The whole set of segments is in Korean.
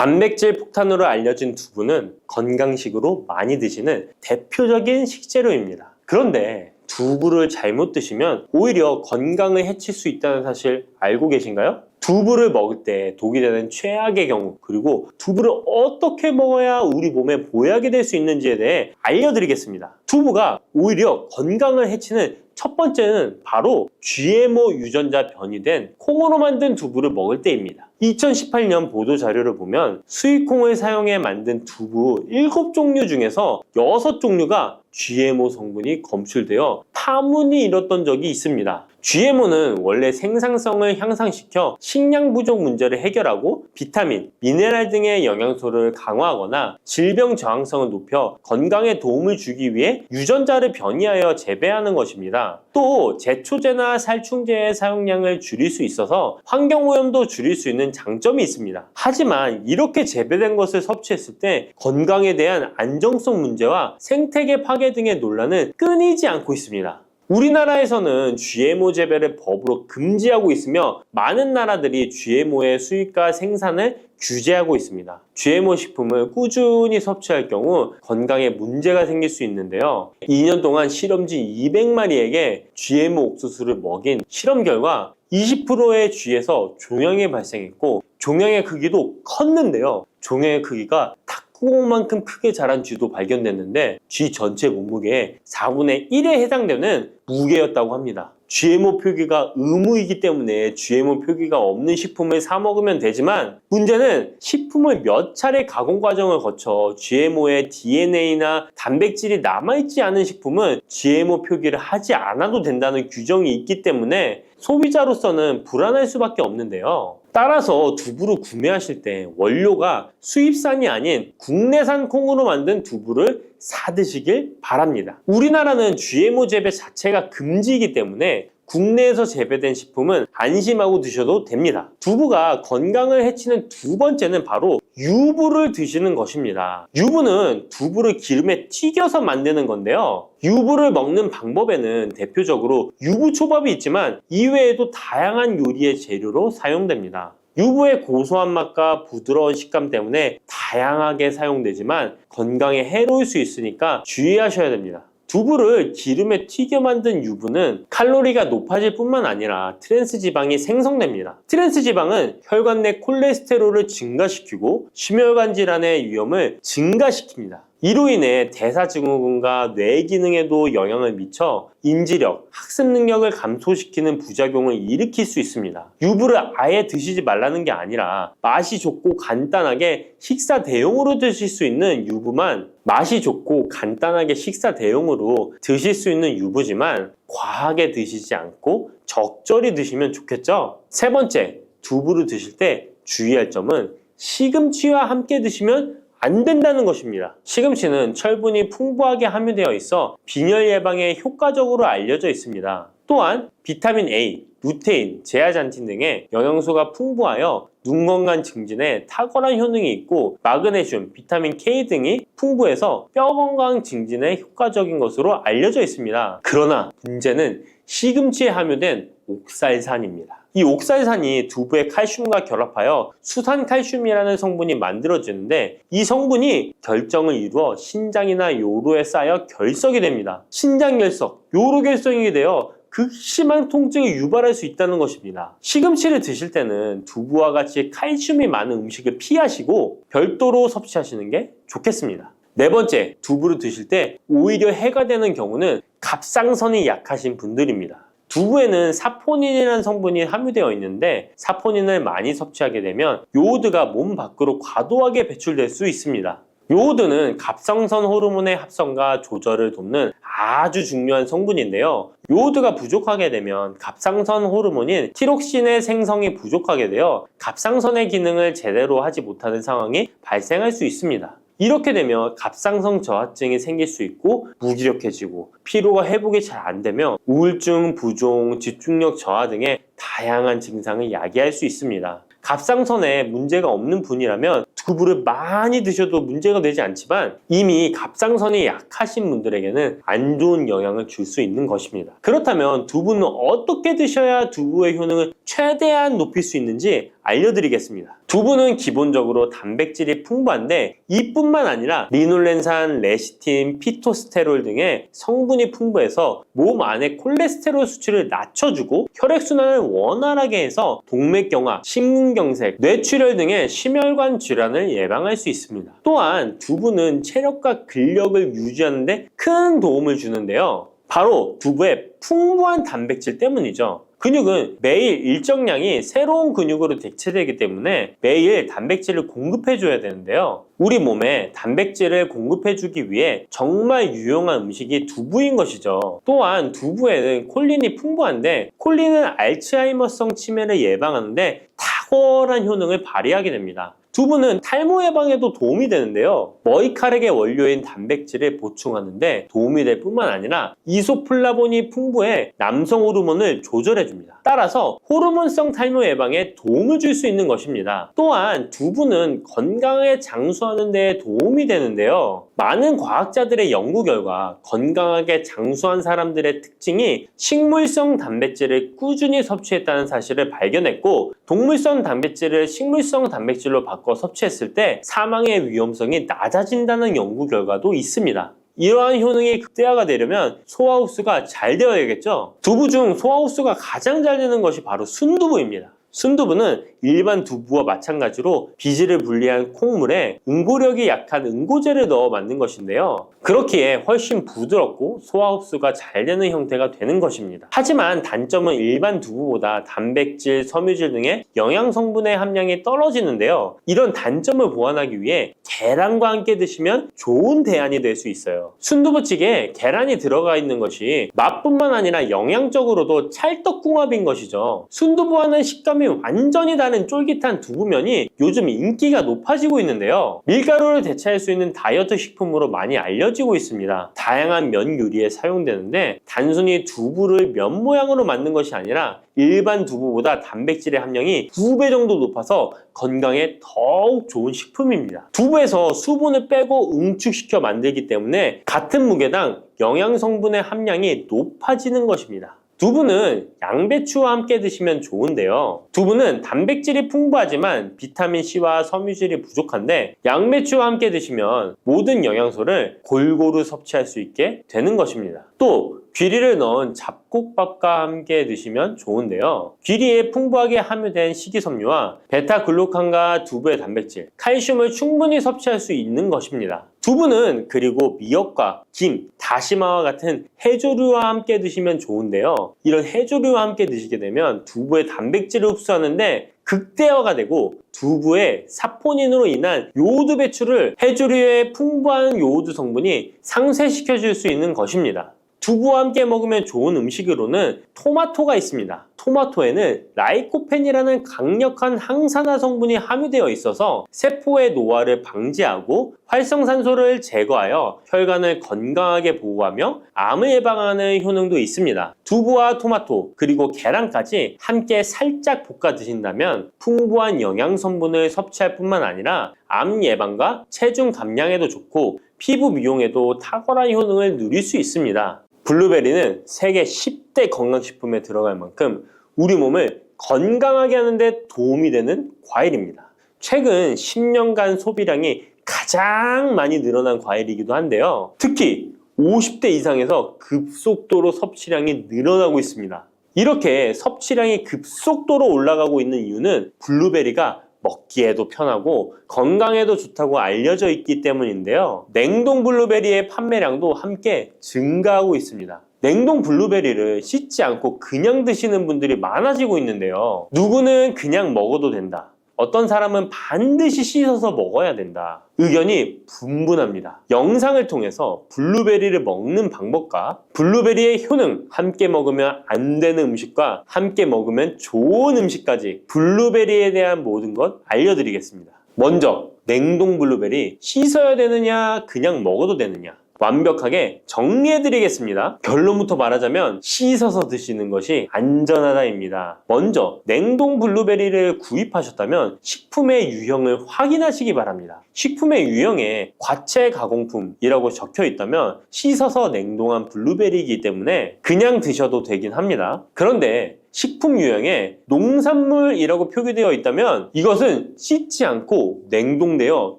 단백질 폭탄으로 알려진 두부는 건강식으로 많이 드시는 대표적인 식재료입니다. 그런데 두부를 잘못 드시면 오히려 건강을 해칠 수 있다는 사실 알고 계신가요? 두부를 먹을 때 독이 되는 최악의 경우, 그리고 두부를 어떻게 먹어야 우리 몸에 보약이 될 수 있는지에 대해 알려드리겠습니다. 두부가 오히려 건강을 해치는 첫 번째는 바로 GMO 유전자 변이된 콩으로 만든 두부를 먹을 때입니다. 2018년 보도 자료를 보면 수입콩을 사용해 만든 두부 7종류 중에서 6종류가 GMO 성분이 검출되어 파문이 일었던 적이 있습니다. GMO는 원래 생산성을 향상시켜 식량 부족 문제를 해결하고 비타민, 미네랄 등의 영양소를 강화하거나 질병 저항성을 높여 건강에 도움을 주기 위해 유전자를 변이하여 재배하는 것입니다. 또 제초제나 살충제의 사용량을 줄일 수 있어서 환경오염도 줄일 수 있는 장점이 있습니다. 하지만 이렇게 재배된 것을 섭취했을 때 건강에 대한 안정성 문제와 생태계 파괴 등의 논란은 끊이지 않고 있습니다. 우리나라에서는 GMO 재배를 법으로 금지하고 있으며 많은 나라들이 GMO의 수입과 생산을 규제하고 있습니다. GMO 식품을 꾸준히 섭취할 경우 건강에 문제가 생길 수 있는데요. 2년 동안 실험지 200마리에게 GMO 옥수수를 먹인 실험 결과 20%의 쥐에서 종양이 발생했고 종양의 크기도 컸는데요. 종양의 크기가 탁구공만큼 크게 자란 쥐도 발견됐는데 쥐 전체 몸무게의 4분의 1에 해당되는 무게였다고 합니다. GMO 표기가 의무이기 때문에 GMO 표기가 없는 식품을 사 먹으면 되지만 문제는 식품을 몇 차례 가공 과정을 거쳐 GMO의 DNA나 단백질이 남아있지 않은 식품은 GMO 표기를 하지 않아도 된다는 규정이 있기 때문에 소비자로서는 불안할 수밖에 없는데요. 따라서 두부를 구매하실 때 원료가 수입산이 아닌 국내산 콩으로 만든 두부를 사 드시길 바랍니다. 우리나라는 GMO 재배 자체가 금지이기 때문에 국내에서 재배된 식품은 안심하고 드셔도 됩니다. 두부가 건강을 해치는 두 번째는 바로 유부를 드시는 것입니다. 유부는 두부를 기름에 튀겨서 만드는 건데요. 유부를 먹는 방법에는 대표적으로 유부초밥이 있지만 이외에도 다양한 요리의 재료로 사용됩니다. 유부의 고소한 맛과 부드러운 식감 때문에 다양하게 사용되지만 건강에 해로울 수 있으니까 주의하셔야 됩니다. 두부를 기름에 튀겨 만든 유부는 칼로리가 높아질 뿐만 아니라 트랜스 지방이 생성됩니다. 트랜스 지방은 혈관 내 콜레스테롤을 증가시키고 심혈관 질환의 위험을 증가시킵니다. 이로 인해 대사증후군과 뇌 기능에도 영향을 미쳐 인지력, 학습 능력을 감소시키는 부작용을 일으킬 수 있습니다. 유부를 아예 드시지 말라는 게 아니라 맛이 좋고 간단하게 식사 대용으로 드실 수 있는 유부만 맛이 좋고 간단하게 식사 대용으로 드실 수 있는 유부지만 과하게 드시지 않고 적절히 드시면 좋겠죠? 세 번째, 두부를 드실 때 주의할 점은 시금치와 함께 드시면 안 된다는 것입니다. 시금치는 철분이 풍부하게 함유되어 있어 빈혈 예방에 효과적으로 알려져 있습니다. 또한 비타민 A, 루테인, 제아잔틴 등의 영양소가 풍부하여 눈 건강 증진에 탁월한 효능이 있고 마그네슘, 비타민 K 등이 풍부해서 뼈 건강 증진에 효과적인 것으로 알려져 있습니다. 그러나 문제는 시금치에 함유된 옥살산입니다. 이 옥살산이 두부의 칼슘과 결합하여 수산칼슘이라는 성분이 만들어지는데 이 성분이 결정을 이루어 신장이나 요로에 쌓여 결석이 됩니다. 신장결석, 요로결석이 되어 극심한 통증을 유발할 수 있다는 것입니다. 시금치를 드실 때는 두부와 같이 칼슘이 많은 음식을 피하시고 별도로 섭취하시는 게 좋겠습니다. 네 번째, 두부를 드실 때 오히려 해가 되는 경우는 갑상선이 약하신 분들입니다. 두부에는 사포닌이라는 성분이 함유되어 있는데 사포닌을 많이 섭취하게 되면 요오드가 몸 밖으로 과도하게 배출될 수 있습니다. 요오드는 갑상선 호르몬의 합성과 조절을 돕는 아주 중요한 성분인데요. 요오드가 부족하게 되면 갑상선 호르몬인 티록신의 생성이 부족하게 되어 갑상선의 기능을 제대로 하지 못하는 상황이 발생할 수 있습니다. 이렇게 되면 갑상선 저하증이 생길 수 있고 무기력해지고 피로가 회복이 잘 안 되면 우울증, 부종, 집중력 저하 등의 다양한 증상을 야기할 수 있습니다. 갑상선에 문제가 없는 분이라면 두부를 많이 드셔도 문제가 되지 않지만 이미 갑상선이 약하신 분들에게는 안 좋은 영향을 줄 수 있는 것입니다. 그렇다면 두부는 어떻게 드셔야 두부의 효능을 최대한 높일 수 있는지 알려드리겠습니다. 두부는 기본적으로 단백질이 풍부한데 이뿐만 아니라 리놀렌산, 레시틴, 피토스테롤 등의 성분이 풍부해서 몸 안의 콜레스테롤 수치를 낮춰주고 혈액순환을 원활하게 해서 동맥경화, 심근경색, 뇌출혈 등의 심혈관 질환을 예방할 수 있습니다. 또한 두부는 체력과 근력을 유지하는 데 큰 도움을 주는데요. 바로 두부의 풍부한 단백질 때문이죠. 근육은 매일 일정량이 새로운 근육으로 대체되기 때문에 매일 단백질을 공급해줘야 되는데요. 우리 몸에 단백질을 공급해주기 위해 정말 유용한 음식이 두부인 것이죠. 또한 두부에는 콜린이 풍부한데 콜린은 알츠하이머성 치매를 예방하는데 탁월한 효능을 발휘하게 됩니다. 두부는 탈모 예방에도 도움이 되는데요. 머리카락의 원료인 단백질을 보충하는데 도움이 될 뿐만 아니라 이소플라본이 풍부해 남성 호르몬을 조절해줍니다. 따라서 호르몬성 탈모 예방에 도움을 줄 수 있는 것입니다. 또한 두부는 건강하게 장수하는 데 도움이 되는데요. 많은 과학자들의 연구 결과 건강하게 장수한 사람들의 특징이 식물성 단백질을 꾸준히 섭취했다는 사실을 발견했고 동물성 단백질을 식물성 단백질로 바꿔 섭취했을 때 사망의 위험성이 낮아진다는 연구 결과도 있습니다. 이러한 효능이 극대화가 되려면 소화 흡수가 잘 되어야겠죠. 두부 중 소화 흡수가 가장 잘 되는 것이 바로 순두부입니다. 순두부는 일반 두부와 마찬가지로 비질을 분리한 콩물에 응고력이 약한 응고제를 넣어 만든 것인데요. 그렇기에 훨씬 부드럽고 소화 흡수가 잘 되는 형태가 되는 것입니다. 하지만 단점은 일반 두부보다 단백질, 섬유질 등의 영양 성분의 함량이 떨어지는데요. 이런 단점을 보완하기 위해 계란과 함께 드시면 좋은 대안이 될 수 있어요. 순두부찌개에 계란이 들어가 있는 것이 맛뿐만 아니라 영양적으로도 찰떡궁합인 것이죠. 순두부와는 식감이 완전히 다른 쫄깃한 두부면이 요즘 인기가 높아지고 있는데요. 밀가루를 대체할 수 있는 다이어트 식품으로 많이 알려지고 있습니다. 다양한 면 요리에 사용되는데 단순히 두부를 면 모양으로 만든 것이 아니라 일반 두부보다 단백질의 함량이 2배 정도 높아서 건강에 더욱 좋은 식품입니다. 두부에서 수분을 빼고 응축시켜 만들기 때문에 같은 무게당 영양 성분의 함량이 높아지는 것입니다. 두부는 양배추와 함께 드시면 좋은데요. 두부는 단백질이 풍부하지만 비타민C와 섬유질이 부족한데 양배추와 함께 드시면 모든 영양소를 골고루 섭취할 수 있게 되는 것입니다. 또 귀리를 넣은 잡곡밥과 함께 드시면 좋은데요. 귀리에 풍부하게 함유된 식이섬유와 베타글루칸과 두부의 단백질, 칼슘을 충분히 섭취할 수 있는 것입니다. 두부는 그리고 미역과 김, 다시마와 같은 해조류와 함께 드시면 좋은데요. 이런 해조류와 함께 드시게 되면 두부의 단백질을 흡수하는데 극대화가 되고 두부의 사포닌으로 인한 요오드 배출을 해조류의 풍부한 요오드 성분이 상쇄시켜 줄 수 있는 것입니다. 두부와 함께 먹으면 좋은 음식으로는 토마토가 있습니다. 토마토에는 라이코펜이라는 강력한 항산화 성분이 함유되어 있어서 세포의 노화를 방지하고 활성산소를 제거하여 혈관을 건강하게 보호하며 암을 예방하는 효능도 있습니다. 두부와 토마토 그리고 계란까지 함께 살짝 볶아 드신다면 풍부한 영양 성분을 섭취할 뿐만 아니라 암 예방과 체중 감량에도 좋고 피부 미용에도 탁월한 효능을 누릴 수 있습니다. 블루베리는 세계 10대 건강식품에 들어갈 만큼 우리 몸을 건강하게 하는 데 도움이 되는 과일입니다. 최근 10년간 소비량이 가장 많이 늘어난 과일이기도 한데요. 특히 50대 이상에서 급속도로 섭취량이 늘어나고 있습니다. 이렇게 섭취량이 급속도로 올라가고 있는 이유는 블루베리가 먹기에도 편하고 건강에도 좋다고 알려져 있기 때문인데요. 냉동 블루베리의 판매량도 함께 증가하고 있습니다. 냉동 블루베리를 씻지 않고 그냥 드시는 분들이 많아지고 있는데요. 누구는 그냥 먹어도 된다. 어떤 사람은 반드시 씻어서 먹어야 된다. 의견이 분분합니다. 영상을 통해서 블루베리를 먹는 방법과 블루베리의 효능, 함께 먹으면 안 되는 음식과 함께 먹으면 좋은 음식까지 블루베리에 대한 모든 것 알려드리겠습니다. 먼저 냉동 블루베리 씻어야 되느냐 그냥 먹어도 되느냐 완벽하게 정리해드리겠습니다. 결론부터 말하자면 씻어서 드시는 것이 안전하다입니다. 먼저 냉동 블루베리를 구입하셨다면 식품의 유형을 확인하시기 바랍니다. 식품의 유형에 과체 가공품이라고 적혀 있다면 씻어서 냉동한 블루베리이기 때문에 그냥 드셔도 되긴 합니다. 그런데 식품 유형에 농산물이라고 표기되어 있다면 이것은 씻지 않고 냉동되어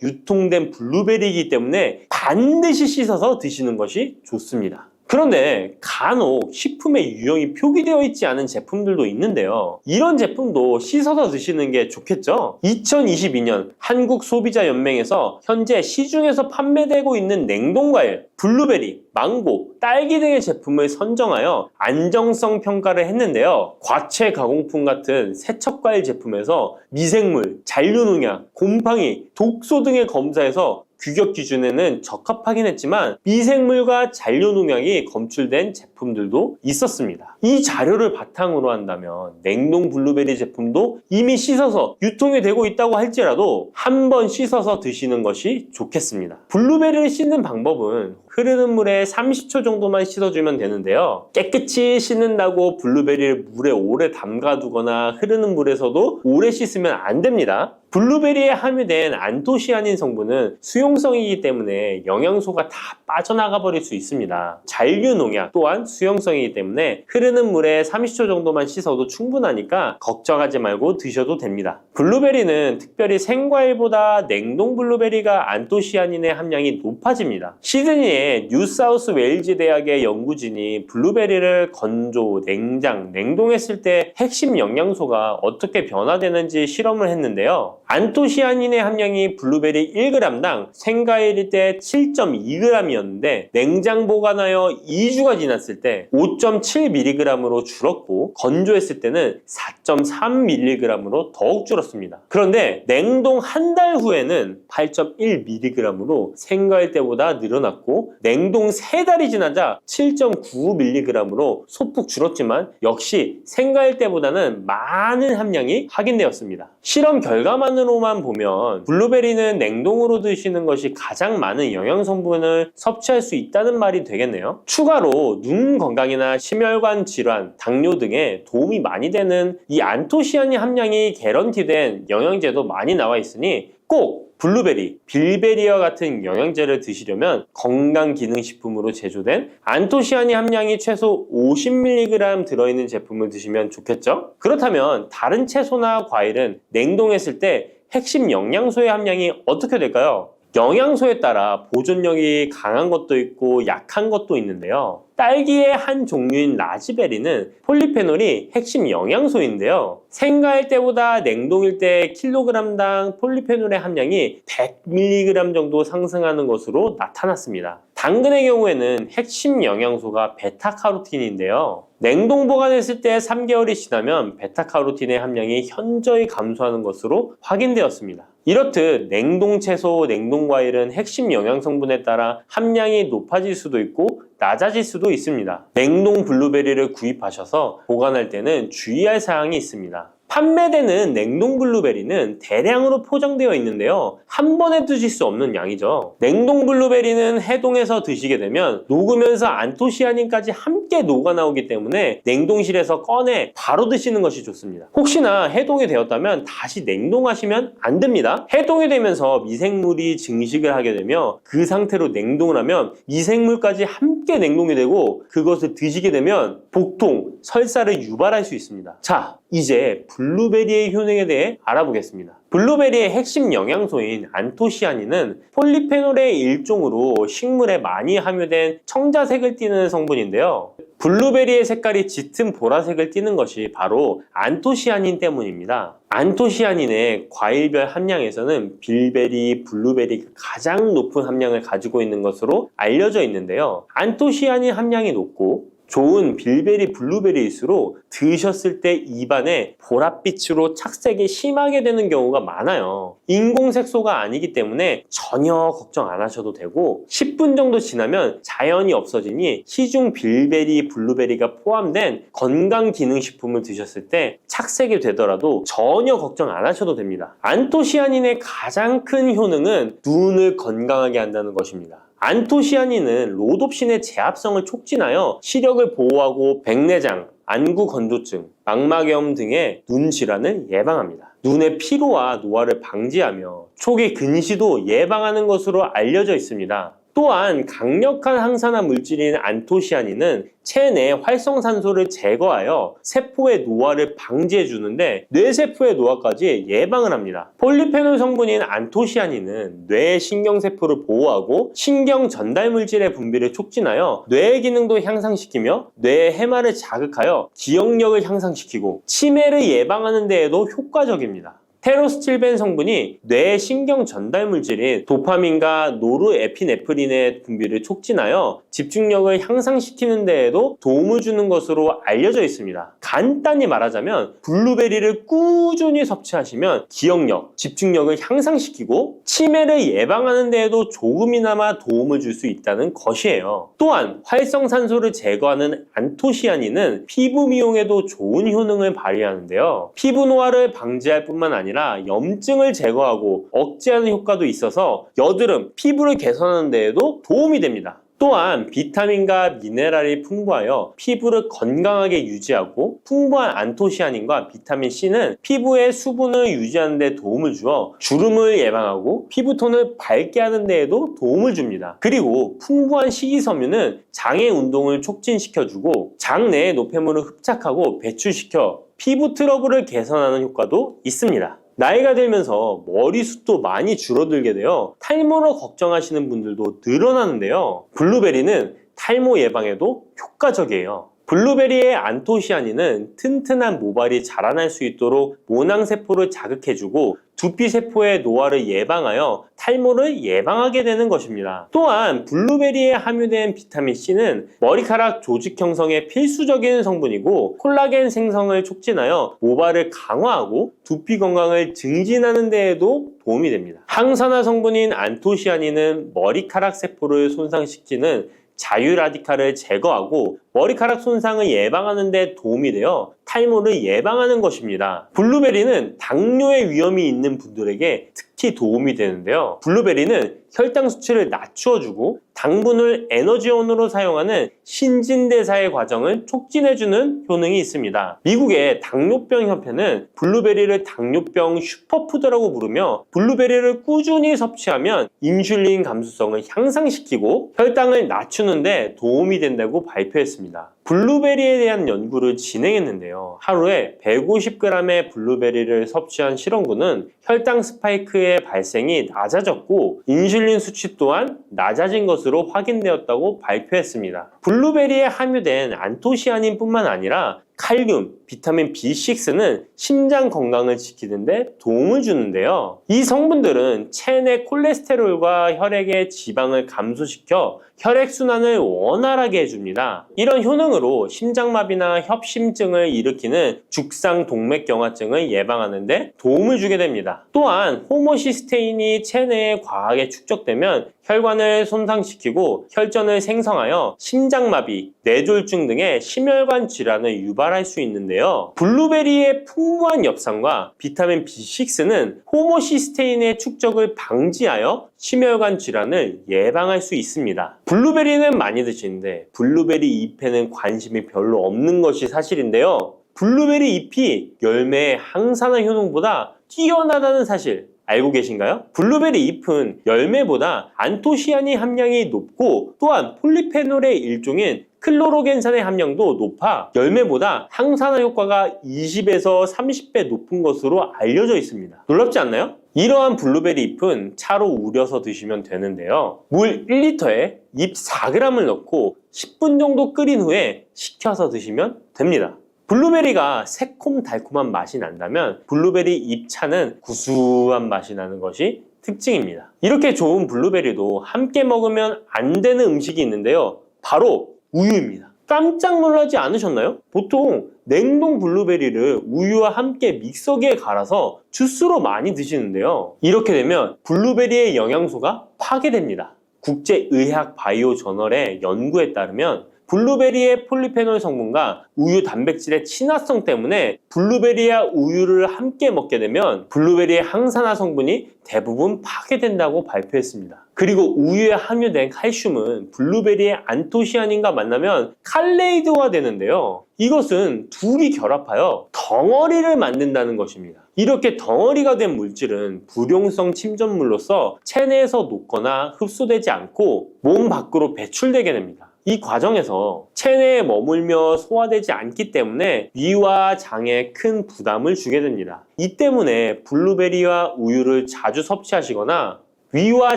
유통된 블루베리이기 때문에 반드시 씻어서 드시는 것이 좋습니다. 그런데 간혹 식품에 유형이 표기되어 있지 않은 제품들도 있는데요. 이런 제품도 씻어서 드시는 게 좋겠죠? 2022년 한국소비자연맹에서 현재 시중에서 판매되고 있는 냉동과일, 블루베리, 망고, 딸기 등의 제품을 선정하여 안정성 평가를 했는데요. 과체 가공품 같은 세척과일 제품에서 미생물, 잔류농약, 곰팡이, 독소 등의 검사에서 규격 기준에는 적합하긴 했지만 미생물과 잔류농약이 검출된 제품들도 있었습니다. 이 자료를 바탕으로 한다면 냉동 블루베리 제품도 이미 씻어서 유통이 되고 있다고 할지라도 한번 씻어서 드시는 것이 좋겠습니다. 블루베리를 씻는 방법은 흐르는 물에 30초 정도만 씻어주면 되는데요. 깨끗이 씻는다고 블루베리를 물에 오래 담가두거나 흐르는 물에서도 오래 씻으면 안 됩니다. 블루베리에 함유된 안토시아닌 성분은 수용성이기 때문에 영양소가 다 빠져나가 버릴 수 있습니다. 잔류농약 또한 수용성이기 때문에 흐르는 물에 30초 정도만 씻어도 충분하니까 걱정하지 말고 드셔도 됩니다. 블루베리는 특별히 생과일보다 냉동 블루베리가 안토시아닌의 함량이 높아집니다. 시드니의 뉴사우스 웨일즈 대학의 연구진이 블루베리를 건조, 냉장, 냉동했을 때 핵심 영양소가 어떻게 변화되는지 실험을 했는데요. 안토시아닌의 함량이 블루베리 1g당 생과일일 때 7.2g이었는데 냉장 보관하여 2주가 지났을 때 5.7mg으로 줄었고 건조했을 때는 4.3mg으로 더욱 줄었습니다. 그런데 냉동 한 달 후에는 8.1mg으로 생과일 때보다 늘어났고 냉동 3달이 지나자 7.9mg으로 소폭 줄었지만 역시 생과일 때보다는 많은 함량이 확인되었습니다. 실험 결과만으로만 보면 블루베리는 냉동으로 드시는 것이 가장 많은 영양 성분을 섭취할 수 있다는 말이 되겠네요. 추가로 눈 건강이나 심혈관 질환, 당뇨 등에 도움이 많이 되는 이 안토시아닌 함량이 개런티된 영양제도 많이 나와 있으니 꼭 블루베리, 빌베리와 같은 영양제를 드시려면 건강기능식품으로 제조된 안토시아닌 함량이 최소 50mg 들어있는 제품을 드시면 좋겠죠? 그렇다면 다른 채소나 과일은 냉동했을 때 핵심 영양소의 함량이 어떻게 될까요? 영양소에 따라 보존력이 강한 것도 있고 약한 것도 있는데요. 딸기의 한 종류인 라즈베리는 폴리페놀이 핵심 영양소인데요. 생과일 때보다 냉동일 때 킬로그램당 폴리페놀의 함량이 100mg 정도 상승하는 것으로 나타났습니다. 당근의 경우에는 핵심 영양소가 베타카로틴인데요. 냉동 보관했을 때 3개월이 지나면 베타카로틴의 함량이 현저히 감소하는 것으로 확인되었습니다. 이렇듯 냉동 채소, 냉동 과일은 핵심 영양 성분에 따라 함량이 높아질 수도 있고 낮아질 수도 있습니다. 냉동 블루베리를 구입하셔서 보관할 때는 주의할 사항이 있습니다. 판매되는 냉동 블루베리는 대량으로 포장되어 있는데요. 한 번에 드실 수 없는 양이죠. 냉동 블루베리는 해동해서 드시게 되면 녹으면서 안토시아닌까지 함께 녹아 나오기 때문에 냉동실에서 꺼내 바로 드시는 것이 좋습니다. 혹시나 해동이 되었다면 다시 냉동하시면 안 됩니다. 해동이 되면서 미생물이 증식을 하게 되며 그 상태로 냉동을 하면 미생물까지 함께 냉동이 되고 그것을 드시게 되면 복통, 설사를 유발할 수 있습니다. 자, 이제 블루베리의 효능에 대해 알아보겠습니다. 블루베리의 핵심 영양소인 안토시아닌은 폴리페놀의 일종으로 식물에 많이 함유된 청자색을 띠는 성분인데요. 블루베리의 색깔이 짙은 보라색을 띠는 것이 바로 안토시아닌 때문입니다. 안토시아닌의 과일별 함량에서는 빌베리, 블루베리가 가장 높은 함량을 가지고 있는 것으로 알려져 있는데요. 안토시아닌 함량이 높고 좋은 빌베리, 블루베리일수록 드셨을 때 입안에 보랏빛으로 착색이 심하게 되는 경우가 많아요. 인공색소가 아니기 때문에 전혀 걱정 안 하셔도 되고 10분 정도 지나면 자연히 없어지니 시중 빌베리, 블루베리가 포함된 건강기능식품을 드셨을 때 착색이 되더라도 전혀 걱정 안 하셔도 됩니다. 안토시아닌의 가장 큰 효능은 눈을 건강하게 한다는 것입니다. 안토시아닌은 로놉신의 제합성을 촉진하여 시력을 보호하고 백내장, 안구 건조증, 망막염 등의 눈 질환을 예방합니다. 눈의 피로와 노화를 방지하며 초기 근시도 예방하는 것으로 알려져 있습니다. 또한 강력한 항산화 물질인 안토시아닌은 체내 활성산소를 제거하여 세포의 노화를 방지해 주는데 뇌세포의 노화까지 예방을 합니다. 폴리페놀 성분인 안토시아닌은 뇌의 신경세포를 보호하고 신경 전달 물질의 분비를 촉진하여 뇌의 기능도 향상시키며 뇌의 해마를 자극하여 기억력을 향상시키고 치매를 예방하는 데에도 효과적입니다. 테로스틸벤 성분이 뇌의 신경 전달 물질인 도파민과 노르에피네프린의 분비를 촉진하여 집중력을 향상시키는 데에도 도움을 주는 것으로 알려져 있습니다. 간단히 말하자면 블루베리를 꾸준히 섭취하시면 기억력, 집중력을 향상시키고 치매를 예방하는 데에도 조금이나마 도움을 줄 수 있다는 것이에요. 또한 활성산소를 제거하는 안토시아닌은 피부 미용에도 좋은 효능을 발휘하는데요. 피부 노화를 방지할 뿐만 아니라 염증을 제거하고 억제하는 효과도 있어서 여드름, 피부를 개선하는 데에도 도움이 됩니다. 또한 비타민과 미네랄이 풍부하여 피부를 건강하게 유지하고 풍부한 안토시아닌과 비타민C는 피부의 수분을 유지하는 데 도움을 주어 주름을 예방하고 피부톤을 밝게 하는 데에도 도움을 줍니다. 그리고 풍부한 식이섬유는 장의 운동을 촉진시켜주고 장 내의 노폐물을 흡착하고 배출시켜 피부 트러블을 개선하는 효과도 있습니다. 나이가 들면서 머리숱도 많이 줄어들게 되어 탈모로 걱정하시는 분들도 늘어나는데요. 블루베리는 탈모 예방에도 효과적이에요. 블루베리의 안토시아닌은 튼튼한 모발이 자라날 수 있도록 모낭세포를 자극해주고 두피세포의 노화를 예방하여 탈모를 예방하게 되는 것입니다. 또한 블루베리에 함유된 비타민C는 머리카락 조직 형성에 필수적인 성분이고 콜라겐 생성을 촉진하여 모발을 강화하고 두피 건강을 증진하는 데에도 도움이 됩니다. 항산화 성분인 안토시아닌은 머리카락 세포를 손상시키는 자유라디칼을 제거하고 머리카락 손상을 예방하는 데 도움이 되어 탈모를 예방하는 것입니다. 블루베리는 당뇨의 위험이 있는 분들에게 특히 도움이 되는데요. 블루베리는 혈당 수치를 낮추어주고 당분을 에너지원으로 사용하는 신진대사의 과정을 촉진해주는 효능이 있습니다. 미국의 당뇨병 협회는 블루베리를 당뇨병 슈퍼푸드라고 부르며 블루베리를 꾸준히 섭취하면 인슐린 감수성을 향상시키고 혈당을 낮추는 데 도움이 된다고 발표했습니다. 블루베리에 대한 연구를 진행했는데요. 하루에 150g의 블루베리를 섭취한 실험군은 혈당 스파이크의 발생이 낮아졌고 인슐린 수치 또한 낮아진 것으로 확인되었다고 발표했습니다. 블루베리에 함유된 안토시아닌뿐만 아니라 칼륨, 비타민 B6는 심장 건강을 지키는 데 도움을 주는데요. 이 성분들은 체내 콜레스테롤과 혈액의 지방을 감소시켜 혈액순환을 원활하게 해줍니다. 이런 효능으로 심장마비나 협심증을 일으키는 죽상동맥경화증을 예방하는 데 도움을 주게 됩니다. 또한 호모시스테인이 체내에 과하게 축적되면 혈관을 손상시키고 혈전을 생성하여 심장마비, 뇌졸중 등의 심혈관 질환을 유발할 수 있는데요. 블루베리의 풍부한 엽산과 비타민 B6는 호모시스테인의 축적을 방지하여 심혈관 질환을 예방할 수 있습니다. 블루베리는 많이 드시는데 블루베리 잎에는 관심이 별로 없는 것이 사실인데요. 블루베리 잎이 열매의 항산화 효능보다 뛰어나다는 사실 알고 계신가요? 블루베리 잎은 열매보다 안토시아닌 함량이 높고 또한 폴리페놀의 일종인 클로로겐산의 함량도 높아 열매보다 항산화 효과가 20에서 30배 높은 것으로 알려져 있습니다. 놀랍지 않나요? 이러한 블루베리 잎은 차로 우려서 드시면 되는데요. 물 1리터에 잎 4g을 넣고 10분 정도 끓인 후에 식혀서 드시면 됩니다. 블루베리가 새콤달콤한 맛이 난다면 블루베리 잎차는 구수한 맛이 나는 것이 특징입니다. 이렇게 좋은 블루베리도 함께 먹으면 안 되는 음식이 있는데요. 바로 우유입니다. 깜짝 놀라지 않으셨나요? 보통 냉동 블루베리를 우유와 함께 믹서기에 갈아서 주스로 많이 드시는데요. 이렇게 되면 블루베리의 영양소가 파괴됩니다. 국제의학바이오 저널의 연구에 따르면 블루베리의 폴리페놀 성분과 우유 단백질의 친화성 때문에 블루베리와 우유를 함께 먹게 되면 블루베리의 항산화 성분이 대부분 파괴된다고 발표했습니다. 그리고 우유에 함유된 칼슘은 블루베리의 안토시아닌과 만나면 칼레이드화 되는데요. 이것은 둘이 결합하여 덩어리를 만든다는 것입니다. 이렇게 덩어리가 된 물질은 불용성 침전물로서 체내에서 녹거나 흡수되지 않고 몸 밖으로 배출되게 됩니다. 이 과정에서 체내에 머물며 소화되지 않기 때문에 위와 장에 큰 부담을 주게 됩니다. 이 때문에 블루베리와 우유를 자주 섭취하시거나 위와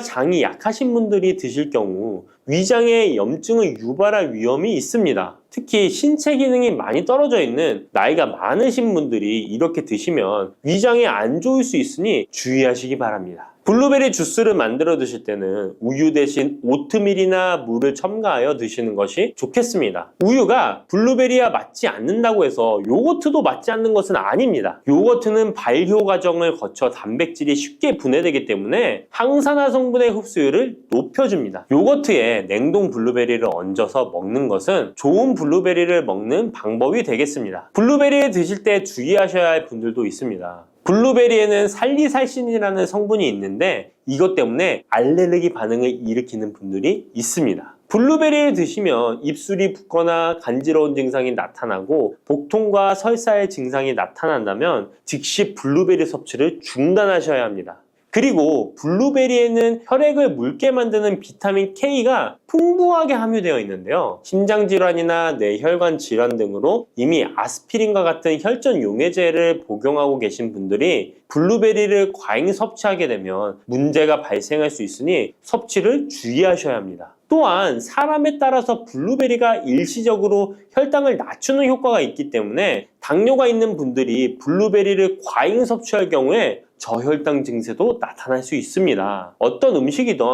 장이 약하신 분들이 드실 경우 위장에 염증을 유발할 위험이 있습니다. 특히 신체 기능이 많이 떨어져 있는 나이가 많으신 분들이 이렇게 드시면 위장에 안 좋을 수 있으니 주의하시기 바랍니다. 블루베리 주스를 만들어 드실 때는 우유 대신 오트밀이나 물을 첨가하여 드시는 것이 좋겠습니다. 우유가 블루베리와 맞지 않는다고 해서 요거트도 맞지 않는 것은 아닙니다. 요거트는 발효 과정을 거쳐 단백질이 쉽게 분해되기 때문에 항산화 성분의 흡수율을 높여줍니다. 요거트에 냉동 블루베리를 얹어서 먹는 것은 좋은 블루베리를 먹는 방법이 되겠습니다. 블루베리를 드실 때 주의하셔야 할 분들도 있습니다. 블루베리에는 살리살신이라는 성분이 있는데 이것 때문에 알레르기 반응을 일으키는 분들이 있습니다. 블루베리를 드시면 입술이 붓거나 간지러운 증상이 나타나고 복통과 설사의 증상이 나타난다면 즉시 블루베리 섭취를 중단하셔야 합니다. 그리고 블루베리에는 혈액을 묽게 만드는 비타민 K가 풍부하게 함유되어 있는데요. 심장질환이나 뇌혈관 질환 등으로 이미 아스피린과 같은 혈전 용해제를 복용하고 계신 분들이 블루베리를 과잉 섭취하게 되면 문제가 발생할 수 있으니 섭취를 주의하셔야 합니다. 또한 사람에 따라서 블루베리가 일시적으로 혈당을 낮추는 효과가 있기 때문에 당뇨가 있는 분들이 블루베리를 과잉 섭취할 경우에 저혈당 증세도 나타날 수 있습니다. 어떤 음식이든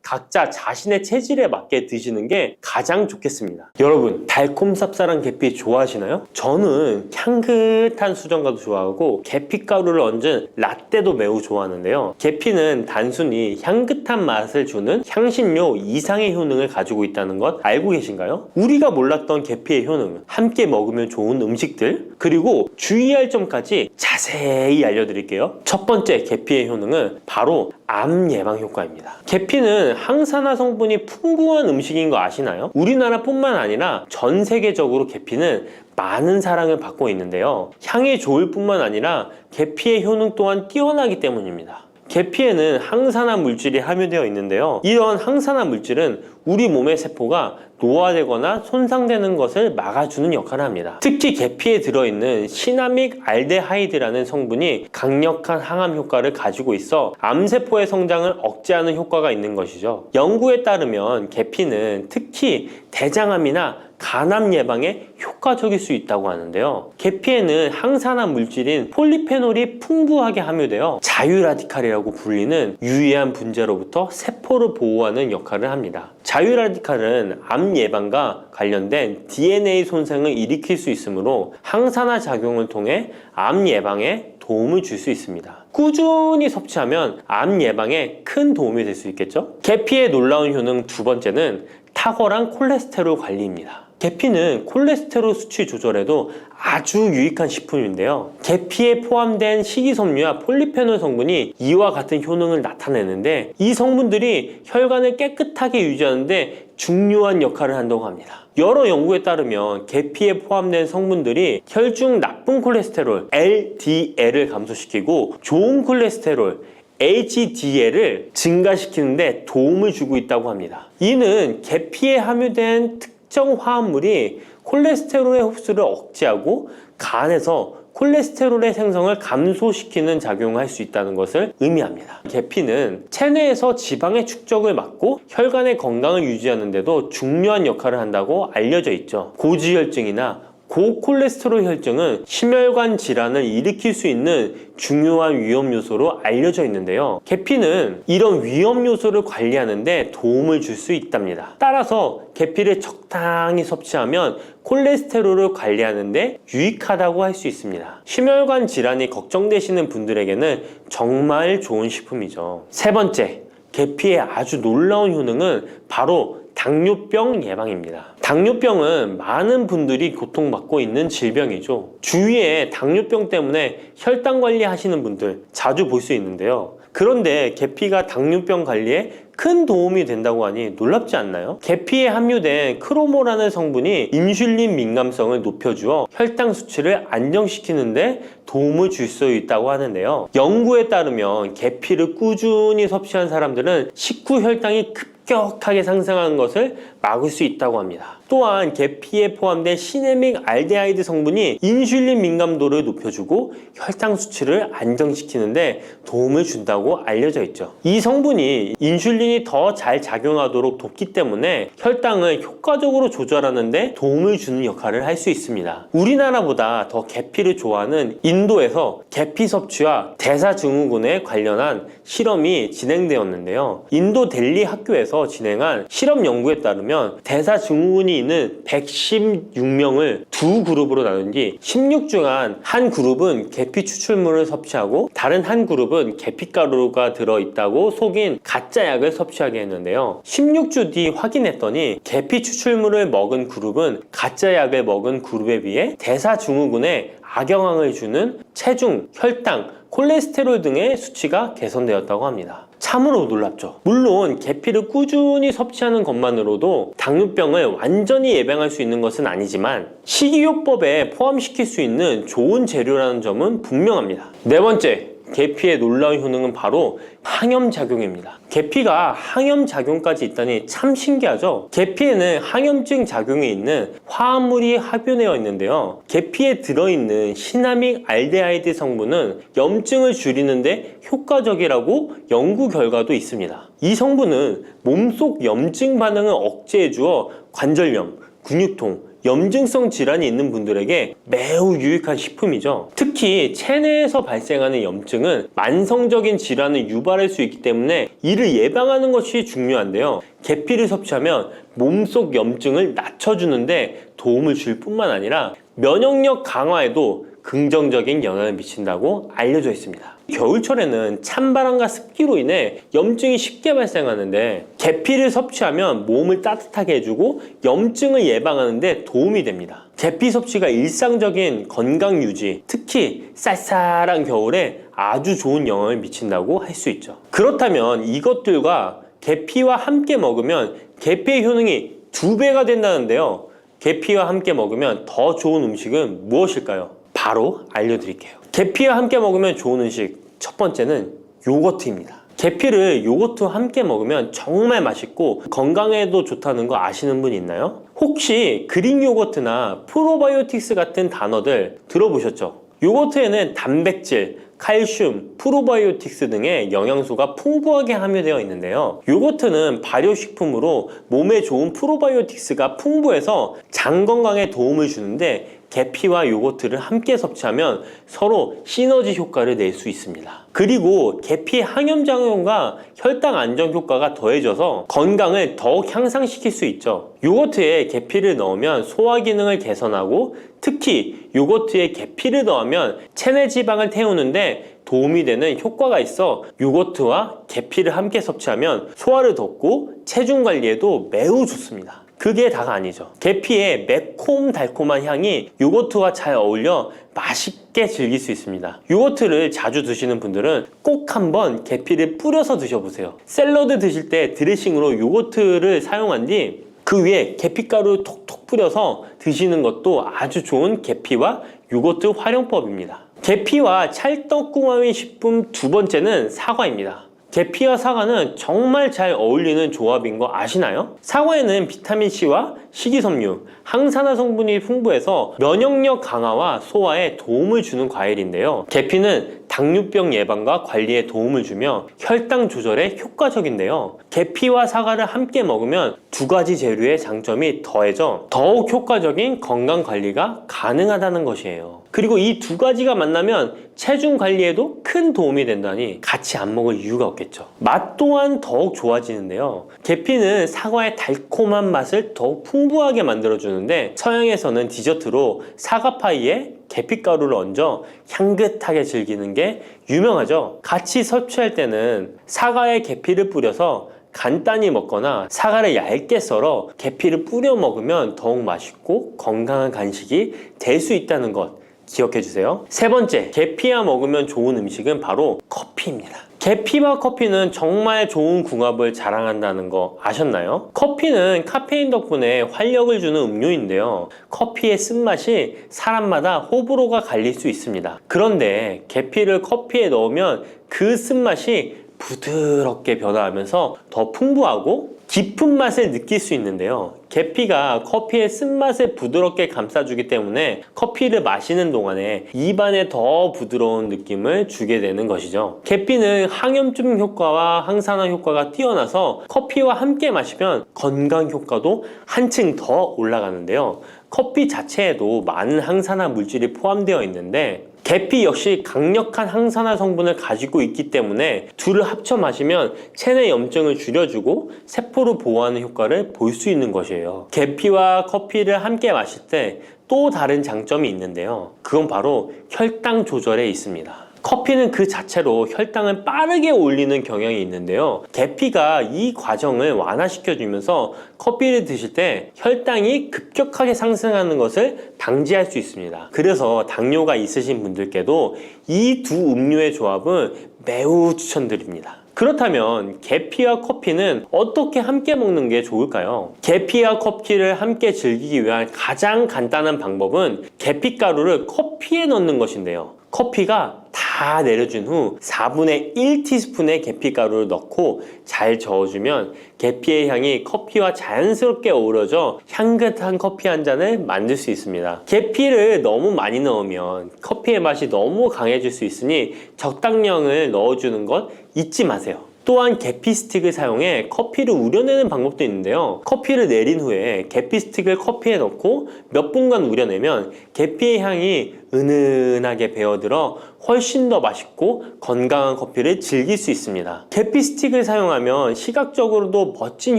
각자 자신의 체질에 맞게 드시는 게 가장 좋겠습니다. 여러분, 달콤 쌉쌀한 계피 좋아하시나요? 저는 향긋한 수정과도 좋아하고 계피가루를 얹은 라떼도 매우 좋아하는데요. 계피는 단순히 향긋한 맛을 주는 향신료 이상의 효능을 가지고 있다는 것 알고 계신가요? 우리가 몰랐던 계피의 효능, 함께 먹으면 좋은 음식들, 그리고 주의할 점까지 자세히 알려드릴게요. 첫 번째 계피의 효능은 바로 암 예방 효과입니다. 계피는 항산화 성분이 풍부한 음식인 거 아시나요? 우리나라뿐만 아니라 전 세계적으로 계피는 많은 사랑을 받고 있는데요. 향이 좋을 뿐만 아니라 계피의 효능 또한 뛰어나기 때문입니다. 계피에는 항산화 물질이 함유되어 있는데요. 이런 항산화 물질은 우리 몸의 세포가 노화되거나 손상되는 것을 막아주는 역할을 합니다. 특히 계피에 들어있는 시나믹 알데하이드라는 성분이 강력한 항암 효과를 가지고 있어 암세포의 성장을 억제하는 효과가 있는 것이죠. 연구에 따르면 계피는 특히 대장암이나 간암 예방에 효과적일 수 있다고 하는데요. 계피에는 항산화 물질인 폴리페놀이 풍부하게 함유되어 자유라디칼이라고 불리는 유해한 분자로부터 세포를 보호하는 역할을 합니다. 자유라디칼은 암 예방과 관련된 DNA 손상을 일으킬 수 있으므로 항산화 작용을 통해 암 예방에 도움을 줄 수 있습니다. 꾸준히 섭취하면 암 예방에 큰 도움이 될 수 있겠죠? 계피의 놀라운 효능 두 번째는 탁월한 콜레스테롤 관리입니다. 계피는 콜레스테롤 수치 조절에도 아주 유익한 식품인데요. 계피에 포함된 식이섬유와 폴리페놀 성분이 이와 같은 효능을 나타내는데 이 성분들이 혈관을 깨끗하게 유지하는데 중요한 역할을 한다고 합니다. 여러 연구에 따르면 계피에 포함된 성분들이 혈중 나쁜 콜레스테롤 LDL을 감소시키고 좋은 콜레스테롤 HDL을 증가시키는데 도움을 주고 있다고 합니다. 이는 계피에 함유된 특정 화합물이 콜레스테롤의 흡수를 억제하고 간에서 콜레스테롤의 생성을 감소시키는 작용을 할 수 있다는 것을 의미합니다. 계피는 체내에서 지방의 축적을 막고 혈관의 건강을 유지하는 데도 중요한 역할을 한다고 알려져 있죠. 고지혈증이나 고콜레스테롤 혈증은 심혈관 질환을 일으킬 수 있는 중요한 위험 요소로 알려져 있는데요. 계피는 이런 위험 요소를 관리하는 데 도움을 줄 수 있답니다. 따라서 계피를 적당히 섭취하면 콜레스테롤을 관리하는 데 유익하다고 할 수 있습니다. 심혈관 질환이 걱정되시는 분들에게는 정말 좋은 식품이죠. 세 번째, 계피의 아주 놀라운 효능은 바로 당뇨병 예방입니다. 당뇨병은 많은 분들이 고통받고 있는 질병이죠. 주위에 당뇨병 때문에 혈당 관리하시는 분들 자주 볼 수 있는데요. 그런데 계피가 당뇨병 관리에 큰 도움이 된다고 하니 놀랍지 않나요? 계피에 함유된 크로모라는 성분이 인슐린 민감성을 높여주어 혈당 수치를 안정시키는데 도움을 줄 수 있다고 하는데요. 연구에 따르면 계피를 꾸준히 섭취한 사람들은 식후 혈당이 급격하게 상승하는 것을 막을 수 있다고 합니다. 또한 계피에 포함된 시네믹 알데하이드 성분이 인슐린 민감도를 높여주고 혈당 수치를 안정시키는데 도움을 준다고 알려져 있죠. 이 성분이 인슐린이 더 잘 작용하도록 돕기 때문에 혈당을 효과적으로 조절하는데 도움을 주는 역할을 할 수 있습니다. 우리나라보다 더 계피를 좋아하는 인도에서 계피 섭취와 대사증후군에 관련한 실험이 진행되었는데요. 인도 델리 학교에서 진행한 실험 연구에 따르면 대사증후군이 있는 116명을 두 그룹으로 나눈 뒤 16주간 한 그룹은 계피 추출물을 섭취하고 다른 한 그룹은 계피가루가 들어있다고 속인 가짜 약을 섭취하게 했는데요. 16주 뒤 확인했더니 계피 추출물을 먹은 그룹은 가짜 약을 먹은 그룹에 비해 대사증후군에 악영향을 주는 체중, 혈당, 콜레스테롤 등의 수치가 개선되었다고 합니다. 참으로 놀랍죠. 물론 계피를 꾸준히 섭취하는 것만으로도 당뇨병을 완전히 예방할 수 있는 것은 아니지만 식이요법에 포함시킬 수 있는 좋은 재료라는 점은 분명합니다. 네 번째, 계피의 놀라운 효능은 바로 항염작용입니다. 계피가 항염작용까지 있다니 참 신기하죠? 계피에는 항염증 작용이 있는 화합물이 함유되어 있는데요. 계피에 들어있는 시나믹 알데하이드 성분은 염증을 줄이는데 효과적이라고 연구 결과도 있습니다. 이 성분은 몸속 염증 반응을 억제해 주어 관절염, 근육통, 염증성 질환이 있는 분들에게 매우 유익한 식품이죠. 특히 체내에서 발생하는 염증은 만성적인 질환을 유발할 수 있기 때문에 이를 예방하는 것이 중요한데요. 계피를 섭취하면 몸속 염증을 낮춰주는데 도움을 줄 뿐만 아니라 면역력 강화에도 긍정적인 영향을 미친다고 알려져 있습니다. 겨울철에는 찬바람과 습기로 인해 염증이 쉽게 발생하는데 계피를 섭취하면 몸을 따뜻하게 해주고 염증을 예방하는 데 도움이 됩니다. 계피 섭취가 일상적인 건강 유지, 특히 쌀쌀한 겨울에 아주 좋은 영향을 미친다고 할 수 있죠. 그렇다면 이것들과 계피와 함께 먹으면 계피의 효능이 2배가 된다는데요. 계피와 함께 먹으면 더 좋은 음식은 무엇일까요? 바로 알려드릴게요. 계피와 함께 먹으면 좋은 음식, 첫 번째는 요거트입니다. 계피를 요거트와 함께 먹으면 정말 맛있고 건강에도 좋다는 거 아시는 분 있나요? 혹시 그릭 요거트나 프로바이오틱스 같은 단어들 들어보셨죠? 요거트에는 단백질, 칼슘, 프로바이오틱스 등의 영양소가 풍부하게 함유되어 있는데요. 요거트는 발효식품으로 몸에 좋은 프로바이오틱스가 풍부해서 장 건강에 도움을 주는데 계피와 요거트를 함께 섭취하면 서로 시너지 효과를 낼 수 있습니다. 그리고 계피 항염작용과 혈당 안정 효과가 더해져서 건강을 더욱 향상시킬 수 있죠. 요거트에 계피를 넣으면 소화 기능을 개선하고 특히 요거트에 계피를 넣으면 체내 지방을 태우는데 도움이 되는 효과가 있어 요거트와 계피를 함께 섭취하면 소화를 돋고 체중 관리에도 매우 좋습니다. 그게 다가 아니죠. 계피의 매콤달콤한 향이 요거트와 잘 어울려 맛있게 즐길 수 있습니다. 요거트를 자주 드시는 분들은 꼭 한번 계피를 뿌려서 드셔보세요. 샐러드 드실 때 드레싱으로 요거트를 사용한 뒤 그 위에 계피가루 톡톡 뿌려서 드시는 것도 아주 좋은 계피와 요거트 활용법입니다. 계피와 찰떡궁합인 식품 두 번째는 사과입니다. 계피와 사과는 정말 잘 어울리는 조합인 거 아시나요? 사과에는 비타민C와 식이섬유, 항산화 성분이 풍부해서 면역력 강화와 소화에 도움을 주는 과일인데요. 계피는 당뇨병 예방과 관리에 도움을 주며 혈당 조절에 효과적인데요. 계피와 사과를 함께 먹으면 두 가지 재료의 장점이 더해져 더욱 효과적인 건강 관리가 가능하다는 것이에요. 그리고 이 두 가지가 만나면 체중 관리에도 큰 도움이 된다니 같이 안 먹을 이유가 없겠죠. 맛 또한 더욱 좋아지는데요. 계피는 사과의 달콤한 맛을 더욱 풍부하게 만들어주는데 서양에서는 디저트로 사과파이에 계피가루를 얹어 향긋하게 즐기는 게 유명하죠. 같이 섭취할 때는 사과에 계피를 뿌려서 간단히 먹거나 사과를 얇게 썰어 계피를 뿌려 먹으면 더욱 맛있고 건강한 간식이 될 수 있다는 것 기억해 주세요. 세 번째, 계피와 먹으면 좋은 음식은 바로 커피입니다. 계피와 커피는 정말 좋은 궁합을 자랑한다는 거 아셨나요? 커피는 카페인 덕분에 활력을 주는 음료인데요. 커피의 쓴맛이 사람마다 호불호가 갈릴 수 있습니다. 그런데 계피를 커피에 넣으면 그 쓴맛이 부드럽게 변화하면서 더 풍부하고 깊은 맛을 느낄 수 있는데요. 계피가 커피의 쓴맛을 부드럽게 감싸주기 때문에 커피를 마시는 동안에 입안에 더 부드러운 느낌을 주게 되는 것이죠. 계피는 항염증 효과와 항산화 효과가 뛰어나서 커피와 함께 마시면 건강 효과도 한층 더 올라가는데요. 커피 자체에도 많은 항산화 물질이 포함되어 있는데 계피 역시 강력한 항산화 성분을 가지고 있기 때문에 둘을 합쳐 마시면 체내 염증을 줄여주고 세포를 보호하는 효과를 볼 수 있는 것이에요. 계피와 커피를 함께 마실 때 또 다른 장점이 있는데요. 그건 바로 혈당 조절에 있습니다. 커피는 그 자체로 혈당을 빠르게 올리는 경향이 있는데요. 계피가 이 과정을 완화시켜주면서 커피를 드실 때 혈당이 급격하게 상승하는 것을 방지할 수 있습니다. 그래서 당뇨가 있으신 분들께도 이 두 음료의 조합은 매우 추천드립니다. 그렇다면 계피와 커피는 어떻게 함께 먹는 게 좋을까요? 계피와 커피를 함께 즐기기 위한 가장 간단한 방법은 계피가루를 커피에 넣는 것인데요. 커피가 다 내려준 후 4분의 1티스푼의 계피가루를 넣고 잘 저어주면 계피의 향이 커피와 자연스럽게 어우러져 향긋한 커피 한 잔을 만들 수 있습니다. 계피를 너무 많이 넣으면 커피의 맛이 너무 강해질 수 있으니 적당량을 넣어주는 것 잊지 마세요. 또한 계피 스틱을 사용해 커피를 우려내는 방법도 있는데요. 커피를 내린 후에 계피 스틱을 커피에 넣고 몇 분간 우려내면 계피의 향이 은은하게 배어들어 훨씬 더 맛있고 건강한 커피를 즐길 수 있습니다. 계피 스틱을 사용하면 시각적으로도 멋진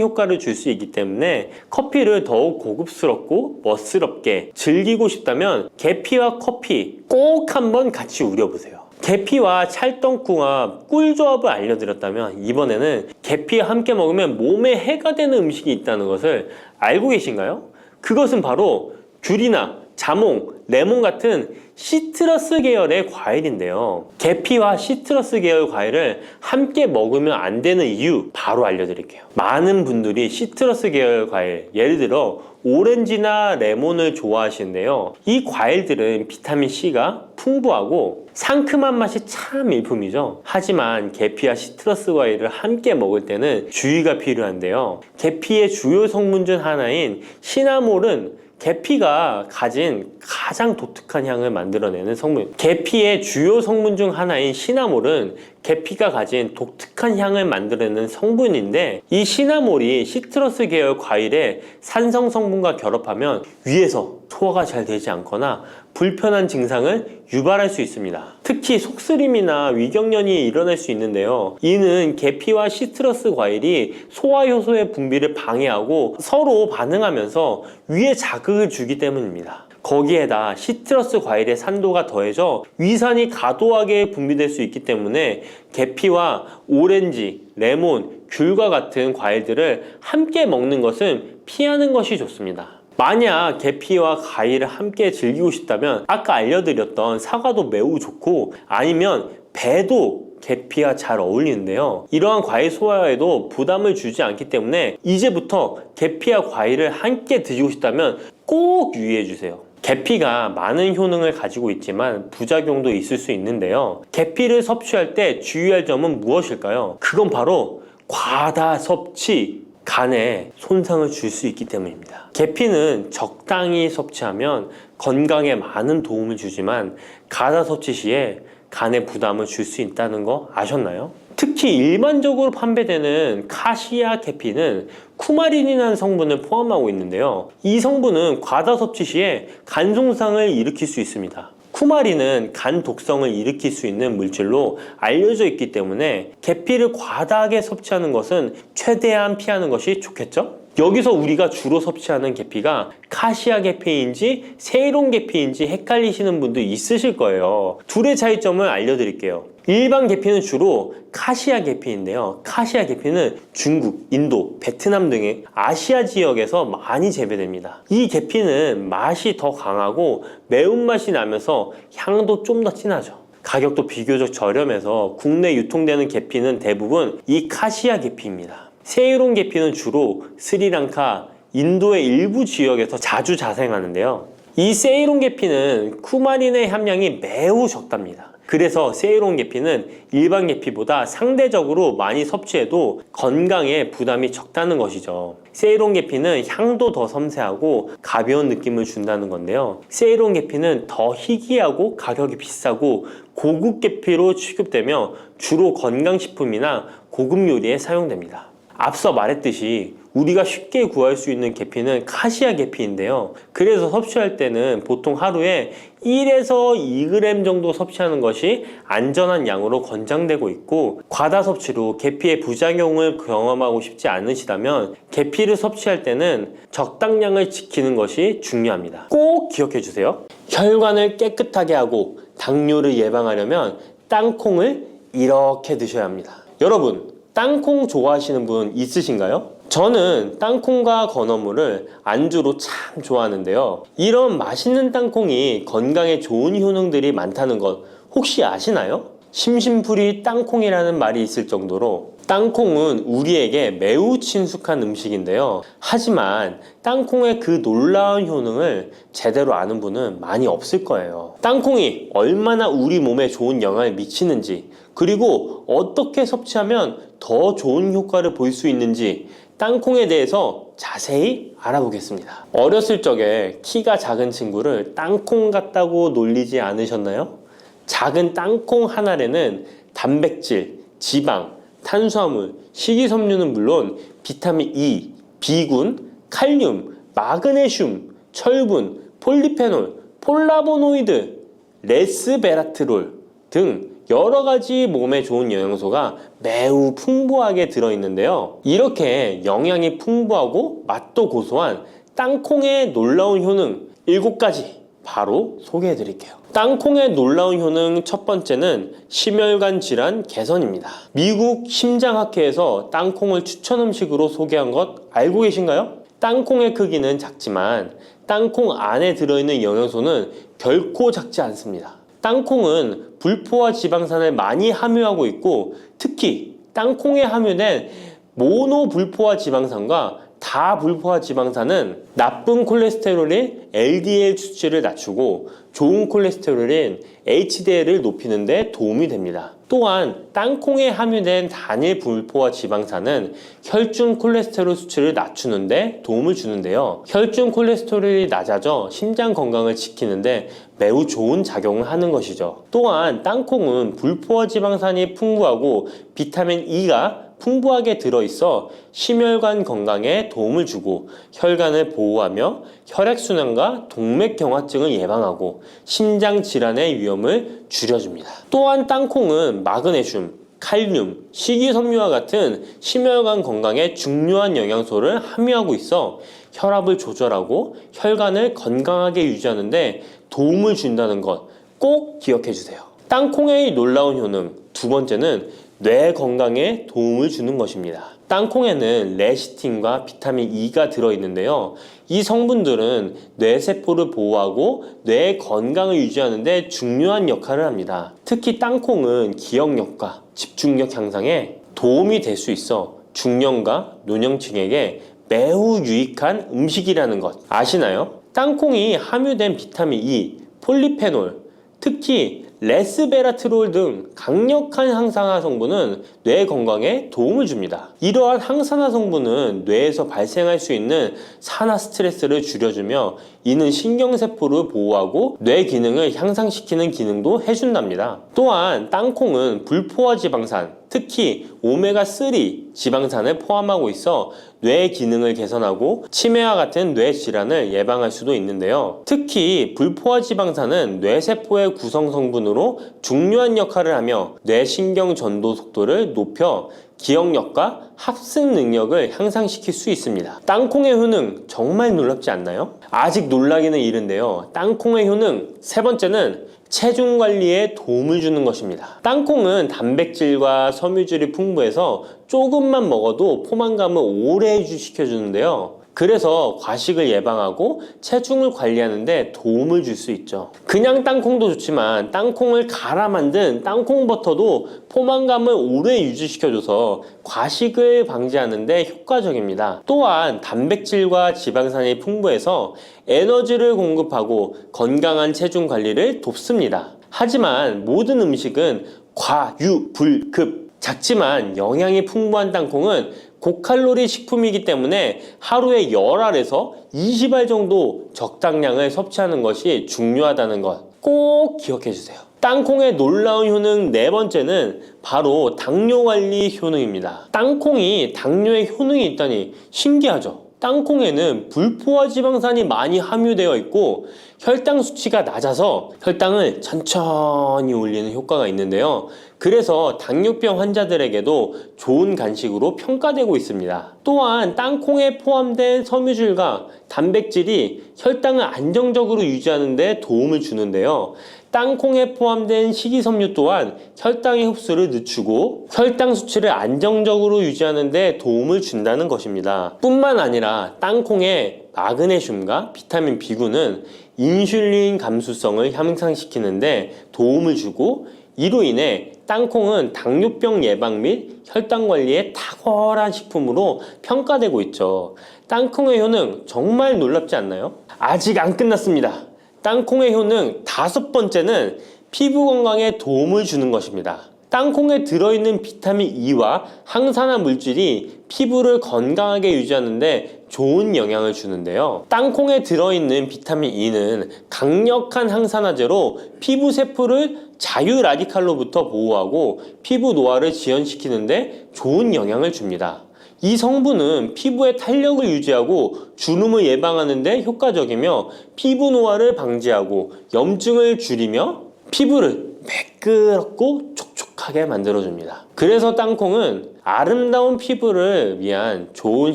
효과를 줄 수 있기 때문에 커피를 더욱 고급스럽고 멋스럽게 즐기고 싶다면 계피와 커피 꼭 한번 같이 우려보세요. 계피와 찰떡궁합 꿀조합을 알려드렸다면 이번에는 계피와 함께 먹으면 몸에 해가 되는 음식이 있다는 것을 알고 계신가요? 그것은 바로 귤이나 자몽, 레몬 같은 시트러스 계열의 과일인데요. 계피와 시트러스 계열 과일을 함께 먹으면 안 되는 이유 바로 알려드릴게요. 많은 분들이 시트러스 계열 과일, 예를 들어 오렌지나 레몬을 좋아하시는데요. 이 과일들은 비타민C가 풍부하고 상큼한 맛이 참 일품이죠. 하지만 계피와 시트러스 과일을 함께 먹을 때는 주의가 필요한데요. 계피의 주요 성분 중 하나인 시나몰은 계피가 가진 가장 독특한 향을 만들어내는 성분. 계피의 주요 성분 중 하나인 시나몰은 계피가 가진 독특한 향을 만들어내는 성분인데 이 시나몰이 시트러스 계열 과일의 산성 성분과 결합하면 위에서 소화가 잘 되지 않거나 불편한 증상을 유발할 수 있습니다. 특히 속쓰림이나 위경련이 일어날 수 있는데요. 이는 계피와 시트러스 과일이 소화효소의 분비를 방해하고 서로 반응하면서 위에 자극을 주기 때문입니다. 거기에다 시트러스 과일의 산도가 더해져 위산이 과도하게 분비될 수 있기 때문에 계피와 오렌지, 레몬, 귤과 같은 과일들을 함께 먹는 것은 피하는 것이 좋습니다. 만약 계피와 과일을 함께 즐기고 싶다면 아까 알려드렸던 사과도 매우 좋고 아니면 배도 계피와 잘 어울리는데요. 이러한 과일 소화에도 부담을 주지 않기 때문에 이제부터 계피와 과일을 함께 드시고 싶다면 꼭 유의해 주세요. 계피가 많은 효능을 가지고 있지만 부작용도 있을 수 있는데요. 계피를 섭취할 때 주의할 점은 무엇일까요? 그건 바로 과다 섭취, 간에 손상을 줄 수 있기 때문입니다. 계피는 적당히 섭취하면 건강에 많은 도움을 주지만 과다 섭취 시에 간에 부담을 줄 수 있다는 거 아셨나요? 특히 일반적으로 판매되는 카시아 계피는 쿠마린이라는 성분을 포함하고 있는데요. 이 성분은 과다 섭취 시에 간 손상을 일으킬 수 있습니다. 쿠마린은 간 독성을 일으킬 수 있는 물질로 알려져 있기 때문에 계피를 과다하게 섭취하는 것은 최대한 피하는 것이 좋겠죠? 여기서 우리가 주로 섭취하는 계피가 카시아 계피인지 세이론 계피인지 헷갈리시는 분도 있으실 거예요. 둘의 차이점을 알려드릴게요. 일반 계피는 주로 카시아 계피인데요. 카시아 계피는 중국, 인도, 베트남 등의 아시아 지역에서 많이 재배됩니다. 이 계피는 맛이 더 강하고 매운맛이 나면서 향도 좀 더 진하죠. 가격도 비교적 저렴해서 국내 유통되는 계피는 대부분 이 카시아 계피입니다. 세이론 계피는 주로 스리랑카, 인도의 일부 지역에서 자주 자생하는데요. 이 세이론 계피는 쿠마린의 함량이 매우 적답니다. 그래서 세이론 계피는 일반 계피보다 상대적으로 많이 섭취해도 건강에 부담이 적다는 것이죠. 세이론 계피는 향도 더 섬세하고 가벼운 느낌을 준다는 건데요. 세이론 계피는 더 희귀하고 가격이 비싸고 고급 계피로 취급되며 주로 건강식품이나 고급 요리에 사용됩니다. 앞서 말했듯이 우리가 쉽게 구할 수 있는 계피는 카시아 계피인데요. 그래서 섭취할 때는 보통 하루에 1에서 2g 정도 섭취하는 것이 안전한 양으로 권장되고 있고, 과다 섭취로 계피의 부작용을 경험하고 싶지 않으시다면 계피를 섭취할 때는 적당량을 지키는 것이 중요합니다. 꼭 기억해 주세요. 혈관을 깨끗하게 하고 당뇨를 예방하려면 땅콩을 이렇게 드셔야 합니다. 여러분, 땅콩 좋아하시는 분 있으신가요? 저는 땅콩과 건어물을 안주로 참 좋아하는데요. 이런 맛있는 땅콩이 건강에 좋은 효능들이 많다는 것 혹시 아시나요? 심심풀이 땅콩이라는 말이 있을 정도로 땅콩은 우리에게 매우 친숙한 음식인데요. 하지만 땅콩의 그 놀라운 효능을 제대로 아는 분은 많이 없을 거예요. 땅콩이 얼마나 우리 몸에 좋은 영향을 미치는지, 그리고 어떻게 섭취하면 더 좋은 효과를 볼 수 있는지 땅콩에 대해서 자세히 알아보겠습니다. 어렸을 적에 키가 작은 친구를 땅콩 같다고 놀리지 않으셨나요? 작은 땅콩 한 알에는 단백질, 지방, 탄수화물, 식이섬유는 물론 비타민 E, B군, 칼륨, 마그네슘, 철분, 폴리페놀, 폴라보노이드, 레스베라트롤 등 여러 가지 몸에 좋은 영양소가 매우 풍부하게 들어있는데요. 이렇게 영양이 풍부하고 맛도 고소한 땅콩의 놀라운 효능 7가지 바로 소개해 드릴게요. 땅콩의 놀라운 효능 첫 번째는 심혈관 질환 개선입니다. 미국 심장학회에서 땅콩을 추천 음식으로 소개한 것 알고 계신가요? 땅콩의 크기는 작지만 땅콩 안에 들어있는 영양소는 결코 작지 않습니다. 땅콩은 불포화 지방산을 많이 함유하고 있고, 특히 땅콩에 함유된 모노불포화 지방산과 다불포화 지방산은 나쁜 콜레스테롤인 LDL 수치를 낮추고 좋은 콜레스테롤인 HDL을 높이는 데 도움이 됩니다. 또한 땅콩에 함유된 단일 불포화 지방산은 혈중 콜레스테롤 수치를 낮추는 데 도움을 주는데요. 혈중 콜레스테롤이 낮아져 심장 건강을 지키는 데 매우 좋은 작용을 하는 것이죠. 또한 땅콩은 불포화 지방산이 풍부하고 비타민 E가 풍부하게 들어있어 심혈관 건강에 도움을 주고 혈관을 보호하며 혈액순환과 동맥경화증을 예방하고 심장 질환의 위험을 줄여줍니다. 또한 땅콩은 마그네슘, 칼륨, 식이섬유와 같은 심혈관 건강에 중요한 영양소를 함유하고 있어 혈압을 조절하고 혈관을 건강하게 유지하는 데 도움을 준다는 것 꼭 기억해 주세요. 땅콩의 놀라운 효능 두 번째는 뇌 건강에 도움을 주는 것입니다. 땅콩에는 레시틴과 비타민 E가 들어있는데요. 이 성분들은 뇌세포를 보호하고 뇌 건강을 유지하는 데 중요한 역할을 합니다. 특히 땅콩은 기억력과 집중력 향상에 도움이 될 수 있어 중년과 노년층에게 매우 유익한 음식이라는 것 아시나요? 땅콩이 함유된 비타민 E, 폴리페놀, 특히 레스베라트롤 등 강력한 항산화 성분은 뇌 건강에 도움을 줍니다. 이러한 항산화 성분은 뇌에서 발생할 수 있는 산화 스트레스를 줄여주며 이는 신경세포를 보호하고 뇌 기능을 향상시키는 기능도 해준답니다. 또한 땅콩은 불포화 지방산, 특히 오메가3 지방산을 포함하고 있어 뇌 기능을 개선하고 치매와 같은 뇌 질환을 예방할 수도 있는데요. 특히 불포화 지방산은 뇌세포의 구성 성분으로 중요한 역할을 하며 뇌신경 전도 속도를 높여 기억력과 합승 능력을 향상시킬 수 있습니다. 땅콩의 효능 정말 놀랍지 않나요? 아직 놀라기는 이른데요. 땅콩의 효능 세 번째는 체중 관리에 도움을 주는 것입니다. 땅콩은 단백질과 섬유질이 풍부해서 조금만 먹어도 포만감을 오래 유지시켜주는데요. 그래서 과식을 예방하고 체중을 관리하는 데 도움을 줄 수 있죠. 그냥 땅콩도 좋지만 땅콩을 갈아 만든 땅콩버터도 포만감을 오래 유지시켜줘서 과식을 방지하는 데 효과적입니다. 또한 단백질과 지방산이 풍부해서 에너지를 공급하고 건강한 체중 관리를 돕습니다. 하지만 모든 음식은 과유불급, 작지만 영양이 풍부한 땅콩은 고칼로리 식품이기 때문에 하루에 10알에서 20알 정도 적당량을 섭취하는 것이 중요하다는 것 꼭 기억해 주세요. 땅콩의 놀라운 효능 네 번째는 바로 당뇨 관리 효능입니다. 땅콩이 당뇨에 효능이 있다니 신기하죠? 땅콩에는 불포화 지방산이 많이 함유되어 있고 혈당 수치가 낮아서 혈당을 천천히 올리는 효과가 있는데요. 그래서 당뇨병 환자들에게도 좋은 간식으로 평가되고 있습니다. 또한 땅콩에 포함된 섬유질과 단백질이 혈당을 안정적으로 유지하는 데 도움을 주는데요. 땅콩에 포함된 식이섬유 또한 혈당의 흡수를 늦추고 혈당 수치를 안정적으로 유지하는 데 도움을 준다는 것입니다. 뿐만 아니라 땅콩의 마그네슘과 비타민 B9는 인슐린 감수성을 향상시키는 데 도움을 주고 이로 인해 땅콩은 당뇨병 예방 및 혈당 관리에 탁월한 식품으로 평가되고 있죠. 땅콩의 효능 정말 놀랍지 않나요? 아직 안 끝났습니다. 땅콩의 효능 다섯 번째는 피부 건강에 도움을 주는 것입니다. 땅콩에 들어있는 비타민 E와 항산화 물질이 피부를 건강하게 유지하는 데 좋은 영향을 주는데요. 땅콩에 들어있는 비타민 E는 강력한 항산화제로 피부 세포를 자유 라디칼로부터 보호하고 피부 노화를 지연시키는 데 좋은 영향을 줍니다. 이 성분은 피부의 탄력을 유지하고 주름을 예방하는 데 효과적이며 피부 노화를 방지하고 염증을 줄이며 피부를 매끄럽고 촉촉하게 만들어줍니다. 그래서 땅콩은 아름다운 피부를 위한 좋은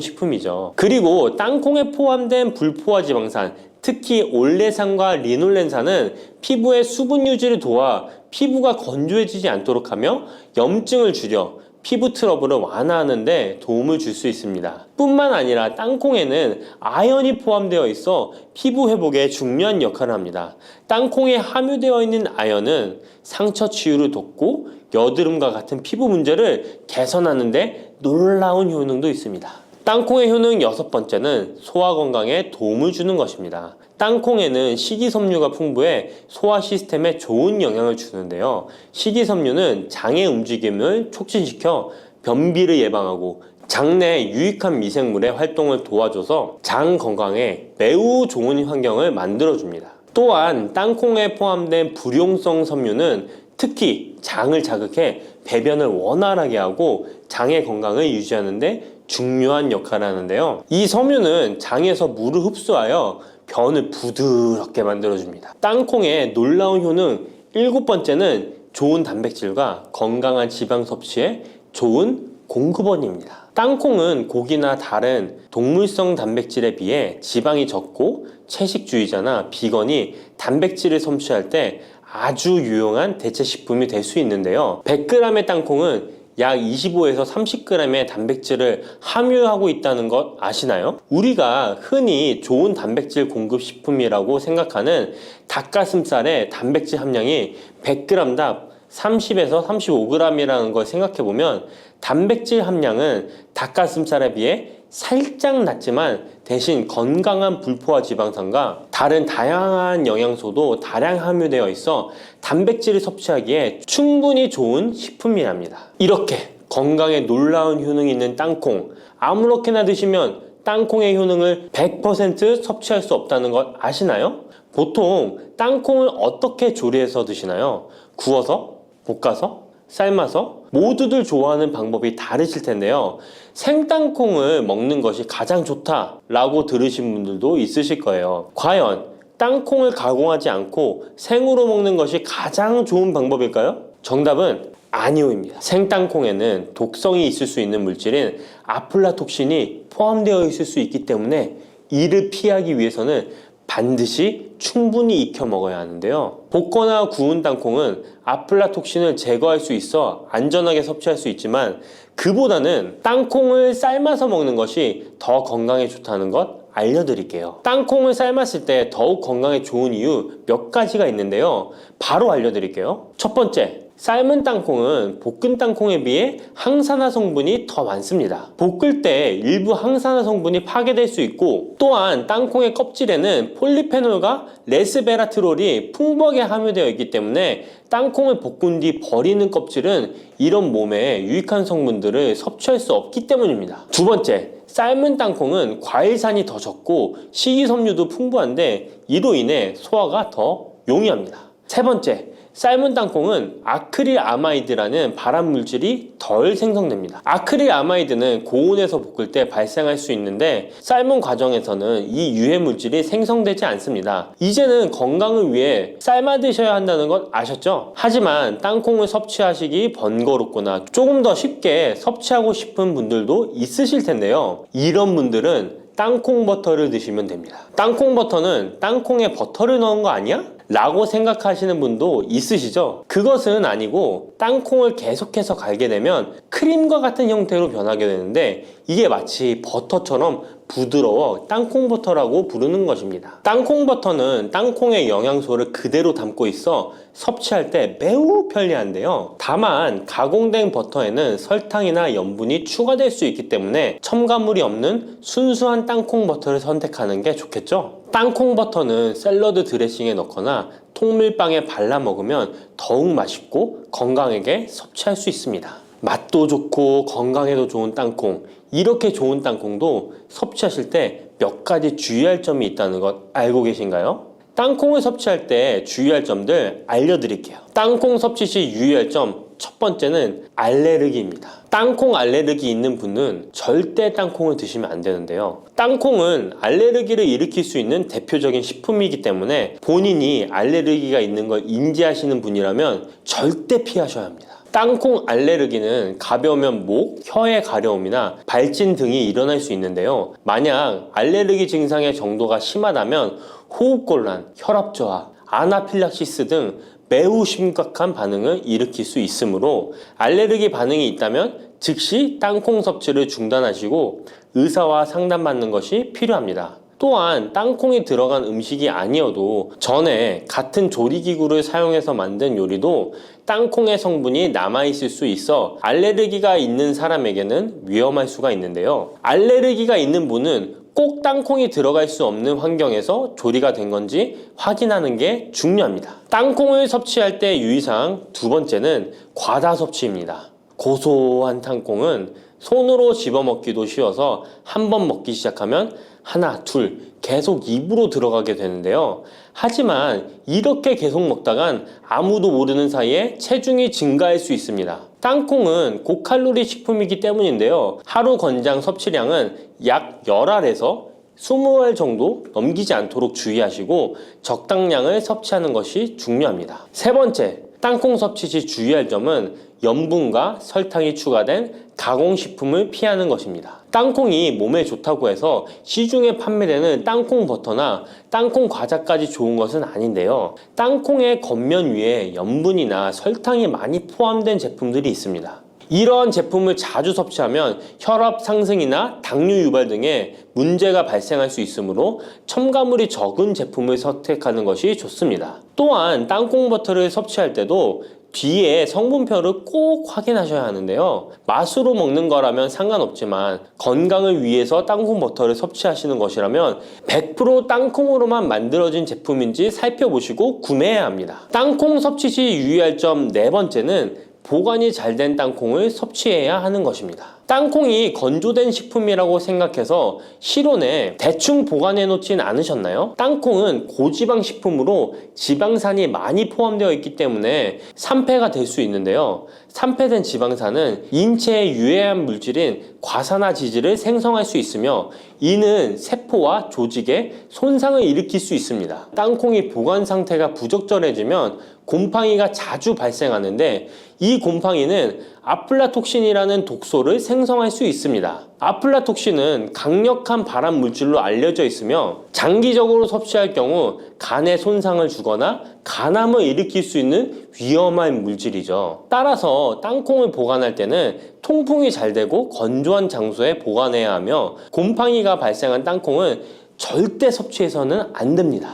식품이죠. 그리고 땅콩에 포함된 불포화 지방산, 특히 올레산과 리놀렌산은 피부의 수분 유지를 도와 피부가 건조해지지 않도록 하며 염증을 줄여 피부 트러블을 완화하는 데 도움을 줄 수 있습니다. 뿐만 아니라 땅콩에는 아연이 포함되어 있어 피부 회복에 중요한 역할을 합니다. 땅콩에 함유되어 있는 아연은 상처 치유를 돕고 여드름과 같은 피부 문제를 개선하는 데 놀라운 효능도 있습니다. 땅콩의 효능 여섯 번째는 소화 건강에 도움을 주는 것입니다. 땅콩에는 식이섬유가 풍부해 소화 시스템에 좋은 영향을 주는데요. 식이섬유는 장의 움직임을 촉진시켜 변비를 예방하고 장내에 유익한 미생물의 활동을 도와줘서 장 건강에 매우 좋은 환경을 만들어줍니다. 또한 땅콩에 포함된 불용성 섬유는 특히 장을 자극해 배변을 원활하게 하고 장의 건강을 유지하는 데 중요한 역할을 하는데요. 이 섬유는 장에서 물을 흡수하여 변을 부드럽게 만들어줍니다. 땅콩의 놀라운 효능 일곱 번째는 좋은 단백질과 건강한 지방 섭취에 좋은 공급원입니다. 땅콩은 고기나 다른 동물성 단백질에 비해 지방이 적고 채식주의자나 비건이 단백질을 섭취할 때 아주 유용한 대체 식품이 될 수 있는데요. 100g의 땅콩은 약 25에서 30g의 단백질을 함유하고 있다는 것 아시나요? 우리가 흔히 좋은 단백질 공급 식품이라고 생각하는 닭가슴살의 단백질 함량이 100g당 30에서 35g이라는 걸 생각해보면 단백질 함량은 닭가슴살에 비해 살짝 낮지만 대신 건강한 불포화 지방산과 다른 다양한 영양소도 다량 함유되어 있어 단백질을 섭취하기에 충분히 좋은 식품이랍니다. 이렇게 건강에 놀라운 효능이 있는 땅콩, 아무렇게나 드시면 땅콩의 효능을 100% 섭취할 수 없다는 것 아시나요? 보통 땅콩을 어떻게 조리해서 드시나요? 구워서? 볶아서? 삶아서? 모두들 좋아하는 방법이 다르실 텐데요. 생땅콩을 먹는 것이 가장 좋다라고 들으신 분들도 있으실 거예요. 과연 땅콩을 가공하지 않고 생으로 먹는 것이 가장 좋은 방법일까요? 정답은 아니오입니다. 생땅콩에는 독성이 있을 수 있는 물질인 아플라톡신이 포함되어 있을 수 있기 때문에 이를 피하기 위해서는 반드시 충분히 익혀 먹어야 하는데요. 볶거나 구운 땅콩은 아플라톡신을 제거할 수 있어 안전하게 섭취할 수 있지만 그보다는 땅콩을 삶아서 먹는 것이 더 건강에 좋다는 것 알려드릴게요. 땅콩을 삶았을 때 더욱 건강에 좋은 이유 몇 가지가 있는데요. 바로 알려드릴게요. 첫 번째, 삶은 땅콩은 볶은 땅콩에 비해 항산화 성분이 더 많습니다. 볶을 때 일부 항산화 성분이 파괴될 수 있고, 또한 땅콩의 껍질에는 폴리페놀과 레스베라트롤이 풍부하게 함유되어 있기 때문에 땅콩을 볶은 뒤 버리는 껍질은 이런 몸에 유익한 성분들을 섭취할 수 없기 때문입니다. 두 번째, 삶은 땅콩은 과일산이 더 적고 식이섬유도 풍부한데 이로 인해 소화가 더 용이합니다. 세 번째, 삶은 땅콩은 아크릴아마이드라는 발암 물질이 덜 생성됩니다. 아크릴아마이드는 고온에서 볶을 때 발생할 수 있는데 삶은 과정에서는 이 유해 물질이 생성되지 않습니다. 이제는 건강을 위해 삶아 드셔야 한다는 것 아셨죠? 하지만 땅콩을 섭취하시기 번거롭거나 조금 더 쉽게 섭취하고 싶은 분들도 있으실 텐데요. 이런 분들은 땅콩 버터를 드시면 됩니다. 땅콩 버터는 땅콩에 버터를 넣은 거 아니야? 라고 생각하시는 분도 있으시죠? 그것은 아니고 땅콩을 계속해서 갈게 되면 크림과 같은 형태로 변하게 되는데 이게 마치 버터처럼 부드러워 땅콩 버터라고 부르는 것입니다. 땅콩 버터는 땅콩의 영양소를 그대로 담고 있어 섭취할 때 매우 편리한데요. 다만 가공된 버터에는 설탕이나 염분이 추가될 수 있기 때문에 첨가물이 없는 순수한 땅콩 버터를 선택하는 게 좋겠죠? 땅콩 버터는 샐러드 드레싱에 넣거나 통밀빵에 발라 먹으면 더욱 맛있고 건강하게 섭취할 수 있습니다. 맛도 좋고 건강에도 좋은 땅콩, 이렇게 좋은 땅콩도 섭취하실 때 몇 가지 주의할 점이 있다는 것 알고 계신가요? 땅콩을 섭취할 때 주의할 점들 알려드릴게요. 땅콩 섭취 시 유의할 점 첫 번째는 알레르기입니다. 땅콩 알레르기 있는 분은 절대 땅콩을 드시면 안 되는데요. 땅콩은 알레르기를 일으킬 수 있는 대표적인 식품이기 때문에 본인이 알레르기가 있는 걸 인지하시는 분이라면 절대 피하셔야 합니다. 땅콩 알레르기는 가벼우면 목, 혀의 가려움이나 발진 등이 일어날 수 있는데요. 만약 알레르기 증상의 정도가 심하다면 호흡곤란, 혈압저하, 아나필락시스 등 매우 심각한 반응을 일으킬 수 있으므로 알레르기 반응이 있다면 즉시 땅콩 섭취를 중단하시고 의사와 상담받는 것이 필요합니다. 또한 땅콩이 들어간 음식이 아니어도 전에 같은 조리기구를 사용해서 만든 요리도 땅콩의 성분이 남아있을 수 있어 알레르기가 있는 사람에게는 위험할 수가 있는데요. 알레르기가 있는 분은 꼭 땅콩이 들어갈 수 없는 환경에서 조리가 된 건지 확인하는 게 중요합니다. 땅콩을 섭취할 때 유의사항 두 번째는 과다 섭취입니다. 고소한 땅콩은 손으로 집어먹기도 쉬워서 한 번 먹기 시작하면 하나, 둘 계속 입으로 들어가게 되는데요. 하지만 이렇게 계속 먹다간 아무도 모르는 사이에 체중이 증가할 수 있습니다. 땅콩은 고칼로리 식품이기 때문인데요. 하루 권장 섭취량은 약 10알에서 20알 정도 넘기지 않도록 주의하시고 적당량을 섭취하는 것이 중요합니다. 세 번째, 땅콩 섭취 시 주의할 점은 염분과 설탕이 추가된 가공식품을 피하는 것입니다. 땅콩이 몸에 좋다고 해서 시중에 판매되는 땅콩 버터나 땅콩 과자까지 좋은 것은 아닌데요. 땅콩의 겉면 위에 염분이나 설탕이 많이 포함된 제품들이 있습니다. 이러한 제품을 자주 섭취하면 혈압 상승이나 당뇨 유발 등의 문제가 발생할 수 있으므로 첨가물이 적은 제품을 선택하는 것이 좋습니다. 또한 땅콩 버터를 섭취할 때도 뒤에 성분표를 꼭 확인하셔야 하는데요. 맛으로 먹는 거라면 상관없지만 건강을 위해서 땅콩 버터를 섭취하시는 것이라면 100% 땅콩으로만 만들어진 제품인지 살펴보시고 구매해야 합니다. 땅콩 섭취 시 유의할 점 네 번째는 보관이 잘 된 땅콩을 섭취해야 하는 것입니다. 땅콩이 건조된 식품이라고 생각해서 실온에 대충 보관해 놓진 않으셨나요? 땅콩은 고지방 식품으로 지방산이 많이 포함되어 있기 때문에 산패가 될 수 있는데요. 산패된 지방산은 인체에 유해한 물질인 과산화지질을 생성할 수 있으며 이는 세포와 조직에 손상을 일으킬 수 있습니다. 땅콩이 보관 상태가 부적절해지면 곰팡이가 자주 발생하는데 이 곰팡이는 아플라톡신이라는 독소를 생성할 수 있습니다. 아플라톡신은 강력한 발암 물질로 알려져 있으며 장기적으로 섭취할 경우 간에 손상을 주거나 간암을 일으킬 수 있는 위험한 물질이죠. 따라서 땅콩을 보관할 때는 통풍이 잘 되고 건조한 장소에 보관해야 하며 곰팡이가 발생한 땅콩은 절대 섭취해서는 안 됩니다.